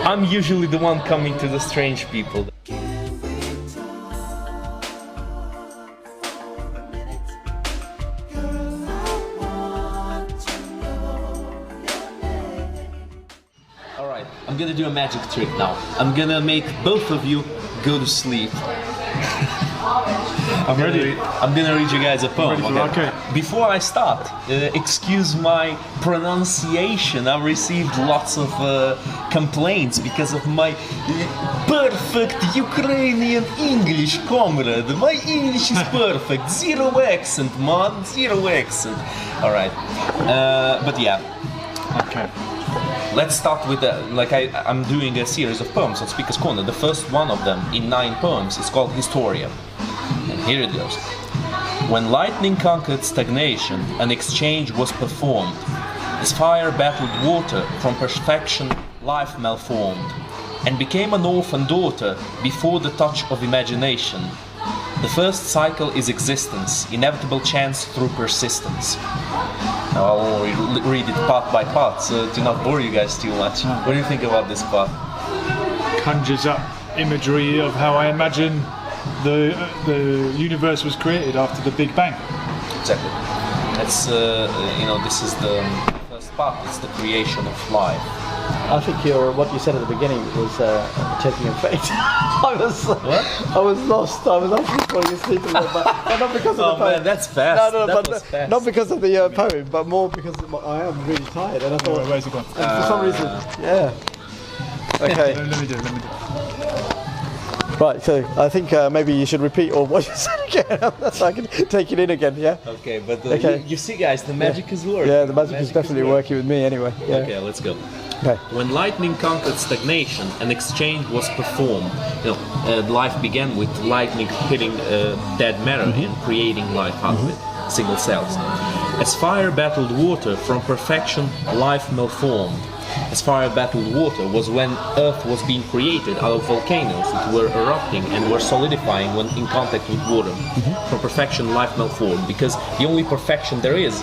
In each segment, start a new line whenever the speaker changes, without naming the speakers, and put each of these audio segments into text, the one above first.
I'm usually the one coming to the strange people. Alright, I'm gonna do a magic trick now. I'm gonna make both of you go to sleep.
I'm ready.
I'm gonna read you guys a poem.
Okay.
Before I start, excuse my pronunciation. I've received lots of complaints because of my perfect Ukrainian English, comrade. My English is perfect. Zero accent, man. Zero accent. All right. But yeah.
Okay.
Let's start with I'm doing a series of poems on Speaker's Corner. The first one of them in 9 poems is called Historia. And here it goes. When lightning conquered stagnation, an exchange was performed. As fire battled water, from perfection life malformed, and became an orphan daughter before the touch of imagination. The first cycle is existence, inevitable chance through persistence. Now I'll read it part by part, so to not bore you guys too much. What do you think about this part?
Conjures up imagery of how I imagine the universe was created after the Big Bang.
Exactly. That's this is the first part. It's the creation of life.
I think what you said at the beginning was taking a fate. I was lost. I was actually falling asleep a little bit, but not because of the poem.
Man, that's fast. Fast.
Not because of the poem, but more because I am really tired, and I thought.
Where's it gone?
For some reason, yeah. Okay.
Let me do it.
Right, so I think maybe you should repeat all what you said again, so I can take it in again, yeah?
Okay, but
Okay.
You see guys, the magic is working.
Yeah, the magic is definitely working with me anyway. Yeah.
Okay, let's go.
Okay.
When lightning conquered stagnation, an exchange was performed. Life began with lightning hitting dead matter and creating life out of it, single cells. As fire battled water, from perfection life malformed. As fire battled water was when Earth was being created out of volcanoes that were erupting and were solidifying when in contact with water. From perfection, life malformed, because the only perfection there is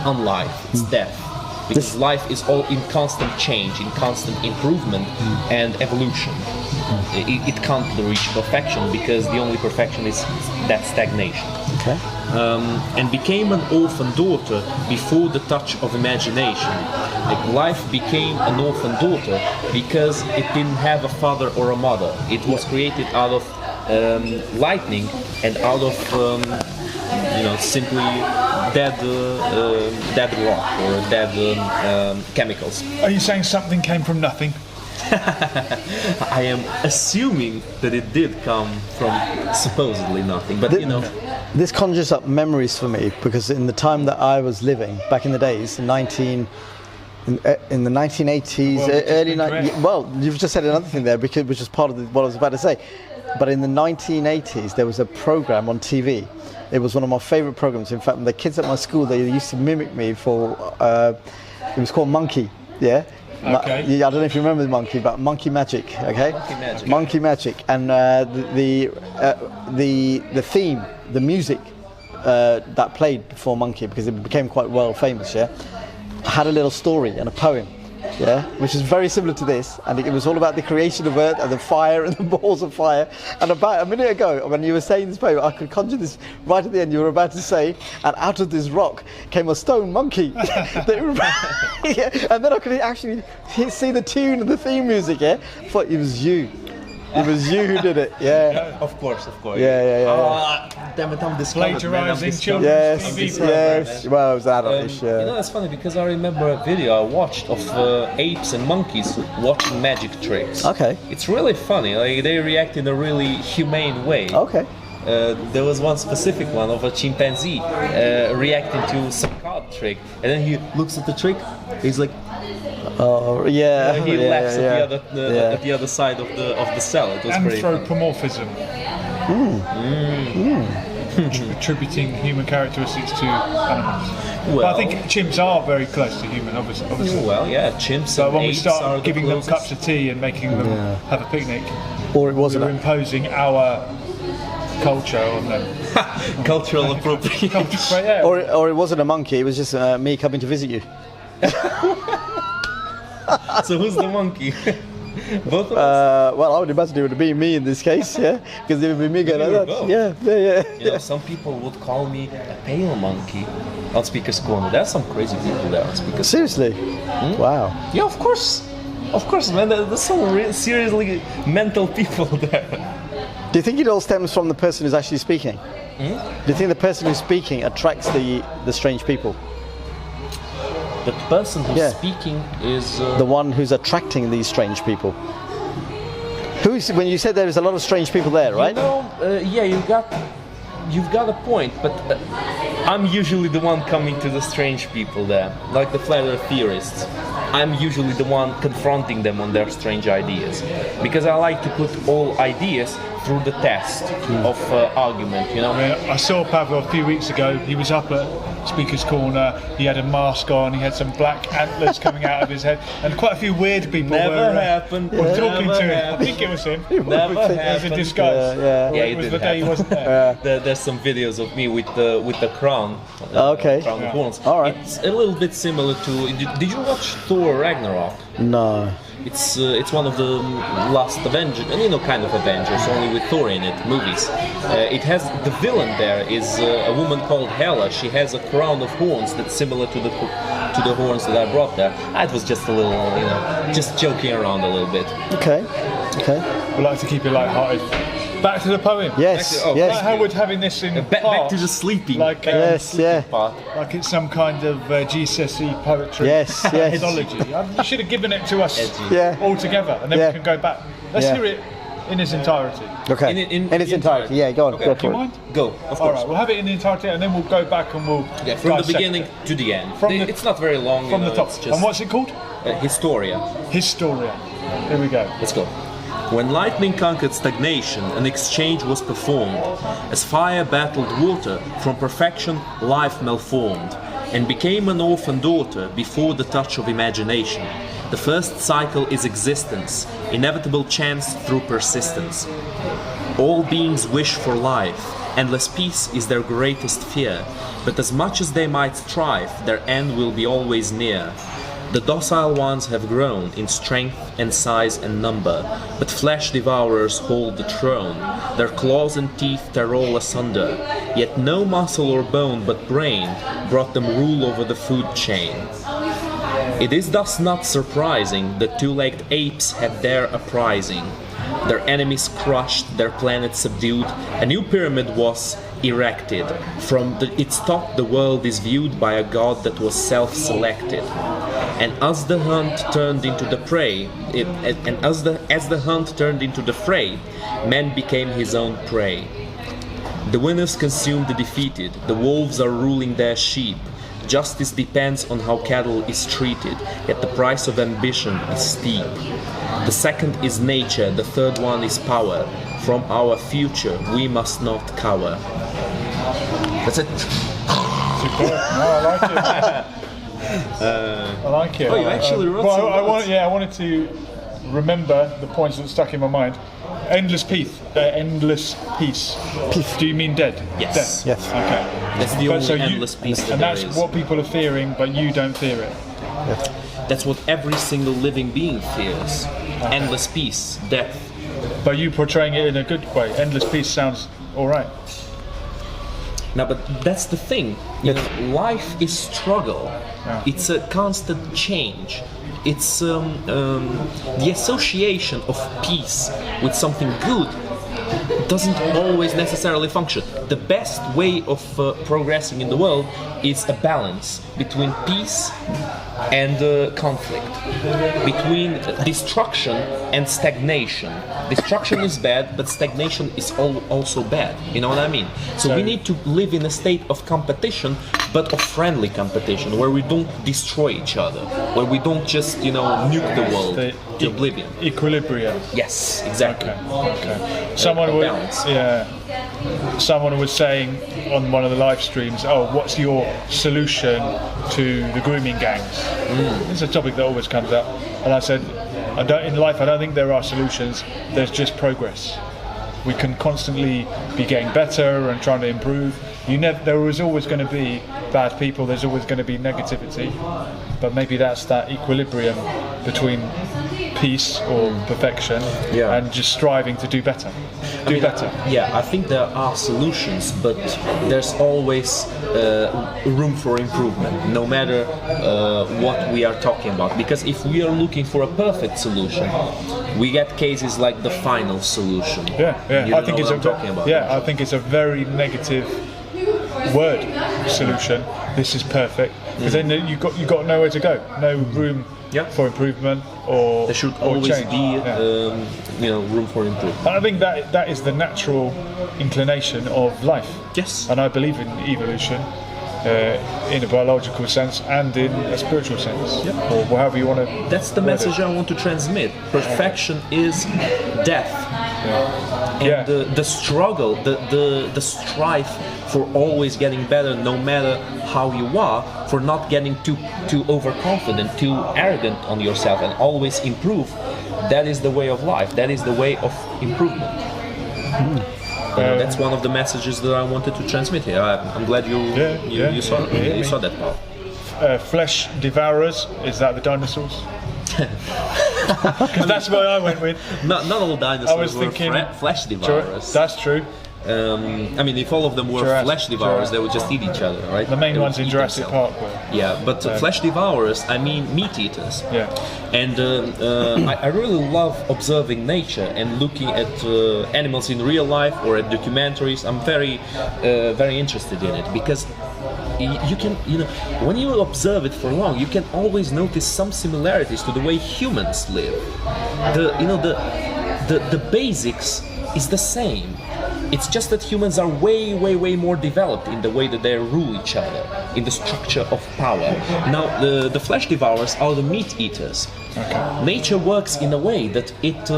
unlife, it's death. Because life is all in constant change, in constant improvement and evolution. It can't reach perfection because the only perfection is that stagnation.
Okay.
And became an orphan daughter before the touch of imagination. Like life became an orphan daughter because it didn't have a father or a mother. It was created out of lightning and out of simply dead rock or dead chemicals.
Are you saying something came from nothing?
I am assuming that it did come from supposedly nothing, but
This conjures up memories for me because in the time that I was living, back in the days, in the 1980s, early 90s. Well, you've just said another thing there, which is part of what I was about to say. But in the 1980s, there was a program on TV. It was one of my favourite programs. In fact, the kids at my school, they used to mimic me for. It was called Monkey. Yeah.
Okay.
I don't know if you remember the Monkey, but Monkey Magic. Okay. Monkey Magic, and the theme, the music that played before Monkey, because it became quite well famous. Yeah. Had a little story and a poem. Yeah, which is very similar to this, and it was all about the creation of Earth and the fire and the balls of fire. And about a minute ago, when you were saying this poem, I could conjure this right at the end. You were about to say, and out of this rock came a stone monkey. Yeah, and then I could actually see the tune and the theme music. Yeah, I thought it was you. It was you who did it. Yeah.
Of course.
Yeah.
Damn it, I'm discovered.
Plagiarising children's TV programs.
Yes. Well, it was adultish. Yeah.
It's funny because I remember a video I watched of apes and monkeys watching magic tricks.
Okay.
It's really funny. Like they react in a really humane way.
Okay.
There was one specific one of a chimpanzee reacting to some card trick, and then he looks at the trick. He's like,
oh yeah.
He laughs at the other side of the cell. It was pretty funny.
Anthropomorphism. Attributing human characteristics to animals.
Well,
but I think chimps are very close to human, obviously.
Well, yeah, chimps.
So when we
apes
start
are
giving them
closest.
cups of tea and making them have a picnic,
Or it wasn't.
we're imposing our culture on them.
Cultural appropriation.
Yeah.
Or it wasn't a monkey. It was just me coming to visit you.
So who's the monkey? Both of us.
Well, I would imagine it would be me in this case, yeah, because it would be me going like that.
both.
Yeah.
Some people would call me a pale monkey on Speaker's Corner. There's some crazy people there on Speaker's
Seriously? Wow.
Yeah, of course, man. There's some seriously mental people there.
Do you think it all stems from the person who's actually speaking? Do you think the person who's speaking attracts the strange people?
The person who's
Yeah.
speaking is
The one who's attracting these strange people? When you said there was a lot of strange people there, right?
Yeah, you've got a point, but I'm usually the one coming to the strange people there, like the flat earth theorists. I'm usually the one confronting them on their strange ideas, because I like to put all ideas through the test of argument,
I mean, I saw Pavlov a few weeks ago. He was up at Speaker's Corner. He had a mask on. He had some black antlers coming out of his head, and quite a few weird people were
happened.
talking
Never
to him. I
happened.
think it was him.
Never
It was a
happened.
disguise.
Yeah.
Yeah,
It was
it
the
did
day he
happen.
wasn't there.
There's some videos of me with the crown.
Okay.
Crown of horns.
All right.
It's a little bit similar to. Did you watch Thor Ragnarok?
No.
It's one of the last Avengers, kind of Avengers, only with Thor in it, movies. It has the villain there is a woman called Hela. She has a crown of horns that's similar to the horns that I brought there. It was just a little, just joking around a little bit.
Okay.
We like to keep it light-hearted. Back to the poem.
Yes.
Oh,
Yes.
Like how would having this in
Back
part,
to the sleeping.
like
Yes. Yeah.
part.
like it's some kind of GCSE poetry
Yes, yes.
mythology. You should have given it to us
Edgy.
Yeah.
all together, and then
Yeah.
we can go back. Let's
Yeah.
hear it in its entirety.
Okay.
In
its entirety. Yeah. Go on.
Okay.
Go
Do
for
you
it.
mind?
Go, of
All
course.
right, we'll have it in the entirety, and then we'll go back and we'll
Yeah, from the
dissect
beginning
it.
to the end.
From the-
It's not very long.
From the top.
It's just
And what's it called?
Historia.
Historia. Here we go.
Let's go. When lightning conquered stagnation, an exchange was performed. As fire battled water, from perfection life malformed, and became an orphan daughter before the touch of imagination. The first cycle is existence, inevitable chance through persistence. All beings wish for life, endless peace is their greatest fear, but as much as they might strive, their end will be always near. The docile ones have grown in strength and size and number, but flesh devourers hold the throne. Their claws and teeth tear all asunder, yet no muscle or bone but brain brought them rule over the food chain. It is thus not surprising that two-legged apes had their uprising. Their enemies crushed, their planet subdued, a new pyramid was erected. From its top the world is viewed by a god that was self-selected. And as the hunt turned into the prey, as the hunt turned into the fray, man became his own prey. The winners consume the defeated, the wolves are ruling their sheep. Justice depends on how cattle is treated, yet the price of ambition is steep. The second is nature, the third one is power. From our future we must not cower. That's it.
Super. No, I like it. I like it.
Oh, you actually wrote
well,
some notes.
I wanted to remember the points that stuck in my mind. Endless peace. Endless peace. Do you mean dead?
Yes.
Dead.
Yes.
Okay.
That's the
But
only
so you-
endless piece that
And
there
that's
is.
what people are fearing, but you don't fear it.
That's what every single living being fears. Endless peace, death.
But you portraying it in a good way. Endless peace sounds all right.
Now, but that's the thing. Life is struggle. It's a constant change. It's the association of peace with something good doesn't always necessarily function. The best way of progressing in the world is a balance between peace and conflict, between destruction and stagnation. Destruction is bad, but stagnation is also bad. You know what I mean? So we need to live in a state of competition, but of friendly competition, where we don't destroy each other, where we don't just, nuke the world to oblivion.
Equilibrium.
Yes, exactly.
Okay. Someone was,
balance.
someone was saying on one of the live streams, "Oh, what's your solution to the grooming gangs?" It's a topic that always comes up, and I said, in life, I don't think there are solutions. There's just progress. We can constantly be getting better and trying to improve. There is always going to be bad people. There's always going to be negativity, but maybe that's that equilibrium between peace or perfection, and just striving to do better. Better.
Yeah, I think there are solutions, but there's always room for improvement, no matter what we are talking about. Because if we are looking for a perfect solution, we get cases like the final solution.
I think it's I think it's a very negative word, solution. This is perfect, because then you got nowhere to go, no room for improvement or
there should always
change.
Be room for improvement.
I think that is the natural inclination of life.
Yes.
And I believe in evolution in a biological sense and in a spiritual sense, or however you want to.
That's the message I want to transmit. Perfection is death. And the struggle, the strife for always getting better, no matter how you are, for not getting too overconfident, too arrogant on yourself, and always improve. That is the way of life. That is the way of improvement. That's one of the messages that I wanted to transmit here. I'm glad you saw that part.
Flesh devourers, is that the dinosaurs? Because that's what I went with.
Not all dinosaurs were flesh devourers.
That's true.
If all of them were flesh devourers, they would just eat each other, right?
The main ones in Jurassic Park were.
Yeah, but flesh devourers, I mean meat eaters.
Yeah.
And I really love observing nature and looking at animals in real life or at documentaries. I'm very interested in it, because you can, when you observe it for long, you can always notice some similarities to the way humans live. The basics is the same. It's just that humans are way more developed in the way that they rule each other, in the structure of power. Now, the flesh devourers are the meat eaters. Okay. Nature works in a way that it's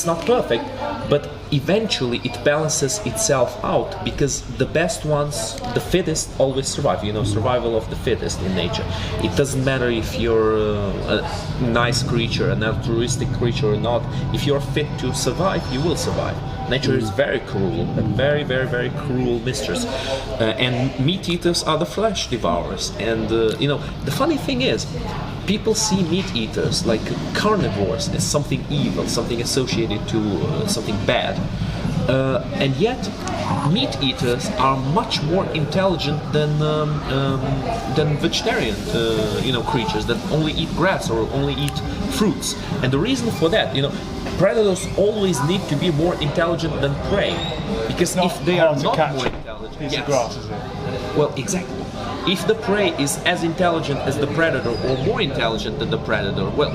not perfect, but eventually it balances itself out, because the best ones, the fittest, always survive. Survival of the fittest in nature. It doesn't matter if you're a nice creature, an altruistic creature or not. If you're fit to survive, you will survive. Nature is very cruel, a very cruel mistress. And meat eaters are the flesh devourers. And the funny thing is, people see meat eaters, like carnivores, as something evil, something associated to something bad. And yet, meat eaters are much more intelligent than vegetarian, creatures that only eat grass or only eat fruits. And the reason for that, predators always need to be more intelligent than prey, because if they are not more intelligent,
piece of grass, is it?
Well, exactly. If the prey is as intelligent as the predator or more intelligent than the predator, well,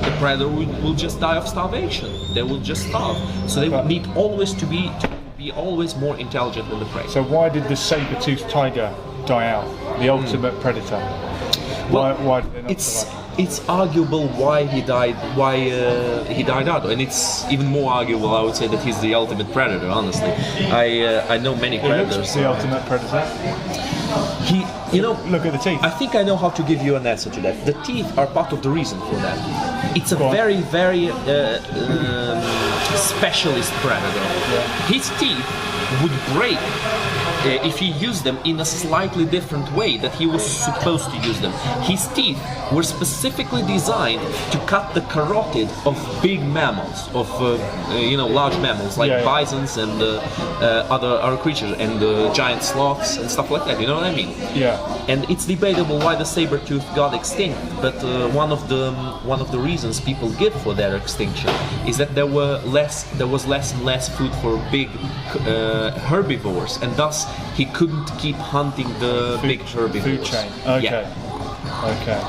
the predator will just die of starvation. They will just starve. So they need always to be always more intelligent than the prey.
So why did the saber-toothed tiger die out? The ultimate predator. Why did they not survive?
It's arguable why he died out, and it's even more arguable, I would say, that he's the ultimate predator. Honestly, I know many predators.
He looks the ultimate predator. Look at the teeth.
I think I know how to give you an answer to that. The teeth are part of the reason for that. It's a very specialist predator. Yeah. His teeth would break if he used them in a slightly different way that he was supposed to use them. His teeth were specifically designed to cut the carotid of big mammals, of large mammals like bisons and other creatures, and giant sloths and stuff like that. You know what I mean?
Yeah.
And it's debatable why the saber-tooth got extinct, but one of the reasons people give for their extinction is that there was less and less food for big herbivores, and thus he couldn't keep hunting the big herbivores.
Food chain. Okay.
Yeah.
Okay.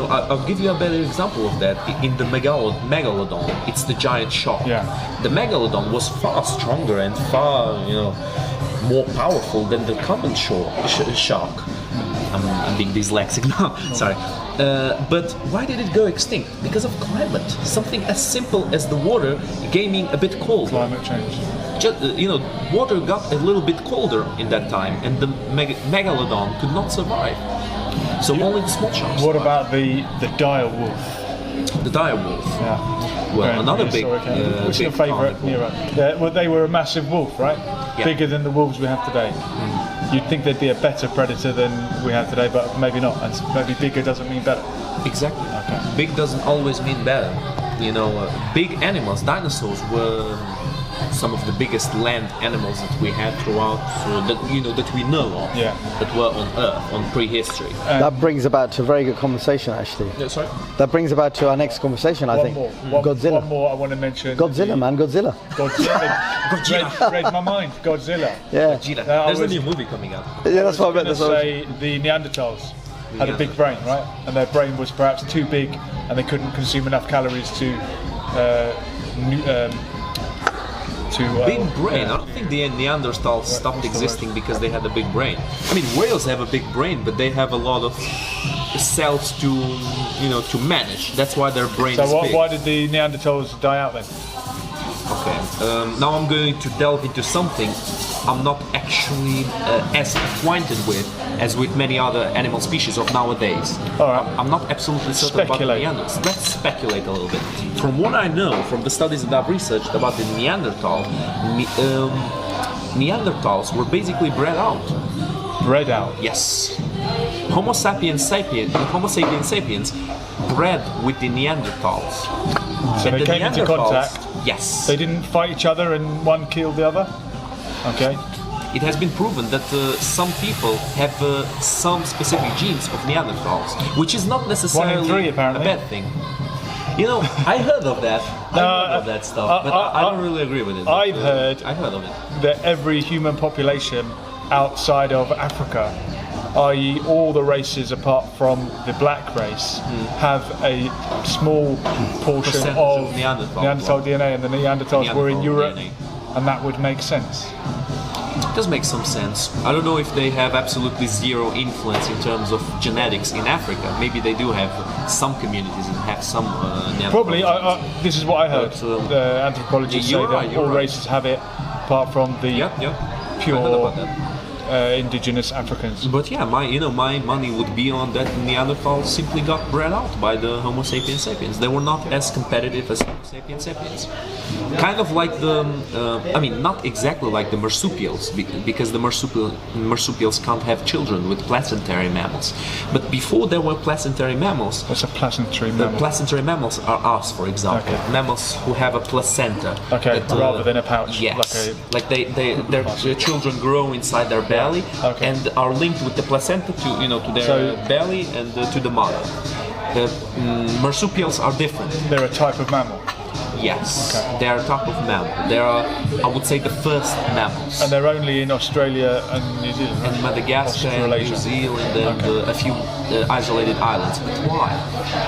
I'll give you a better example of that. In the megalodon, it's the giant shark.
Yeah.
The megalodon was far stronger and far, more powerful than the common shark. I'm being dyslexic now. Sorry. But why did it go extinct? Because of climate. Something as simple as the water getting a bit cold.
Climate change.
Water got a little bit colder in that time, and the megalodon could not survive. So only the small sharks.
What about the dire wolf?
The dire wolf.
Yeah.
Well, another big.
What's your favourite? Well, they were a massive wolf, right?
Yeah.
Bigger than the wolves we have today. you'd think they'd be a better predator than we have today, but maybe not. And maybe bigger doesn't mean better.
Exactly.
Okay.
Big doesn't always mean better. You know, big animals, dinosaurs were some of the biggest land animals that we had throughout, that we know of, that were on Earth, on prehistory.
That brings about to a very good conversation, actually.
Yeah, sorry?
That brings about to our next conversation, I think. Godzilla.
One more I want to mention.
Godzilla, man, Godzilla.
Godzilla. Read my mind. Godzilla.
Yeah.
Godzilla. There's a new movie coming out.
Yeah, that's what I meant.
I was going to say the Neanderthals had a big brain, right? And their brain was perhaps too big, and they couldn't consume enough calories to
big brain. I don't think the Neanderthals stopped existing because they had a big brain. I mean, whales have a big brain, but they have a lot of cells to manage. That's why their brain is big.
So why did the Neanderthals die out then?
Okay. Now I'm going to delve into something I'm not actually as acquainted with as with many other animal species of nowadays.
All right.
I'm not absolutely certain about the Neanderthals. Let's speculate a little bit. From what I know, from the studies that I've researched about the Neanderthal, Neanderthals were basically bred out.
Bred out?
Yes. Homo sapiens sapiens bred with the Neanderthals.
So they came into contact.
Yes.
They didn't fight each other and one killed the other? Okay.
It has been proven that some people have some specific genes of Neanderthals, which is not necessarily
1 in 3, apparently.
a bad thing. You know, I heard of that. I heard of that stuff, but I don't really agree with it.
I've heard
of it.
That every human population outside of Africa, i.e. all the races apart from the black race, have a small portion
Percentage
of
Neanderthal
DNA, and the Neanderthals were in
Neanderthal
Europe,
DNA.
and that would make sense.
It does make some sense. I don't know if they have absolutely zero influence in terms of genetics in Africa. Maybe they do have some communities and have some Neanderthal
Probably,
genes.
this is what I heard.
But,
The anthropologists say that all races have it, apart from the
I heard
pure
about that.
indigenous Africans.
But yeah, my money would be on that Neanderthals simply got bred out by the Homo sapiens sapiens. They were not as competitive as Homo sapiens sapiens. Kind of like the, not exactly like the marsupials, because the marsupials can't have children with placentary mammals. But before there were placentary mammals,
What's a placentary
the
mammal?
placentary mammals are us, for example.
Okay.
Mammals who have a placenta.
Okay,
that,
rather than a pouch.
Yes, their children grow inside their belly and are linked with the placenta to their belly and to the mother. The marsupials are different.
They're a type of mammal.
Yes, they are a type of mammal. They are, I would say, the first mammals.
And they're only in Australia and New Zealand.
And Madagascar and New Zealand and a few isolated islands. But why?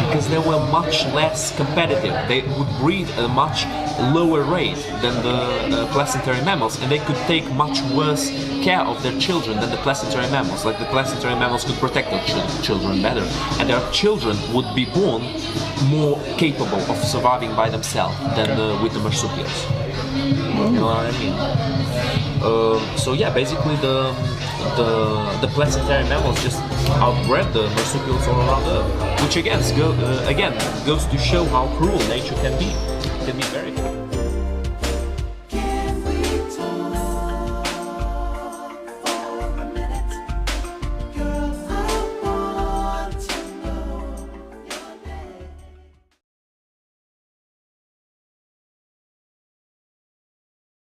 Because they were much less competitive. They would breed at a much lower rate than the placentary mammals, and they could take much worse care of their children than the placentary mammals. Like the placentary mammals could protect their children better, and their children would be born more capable of surviving by themselves than with the marsupials. You know what I mean? So yeah, basically the placentary mammals just outbred the marsupials all around Earth, which again goes to show how cruel nature can be. It can be very cruel.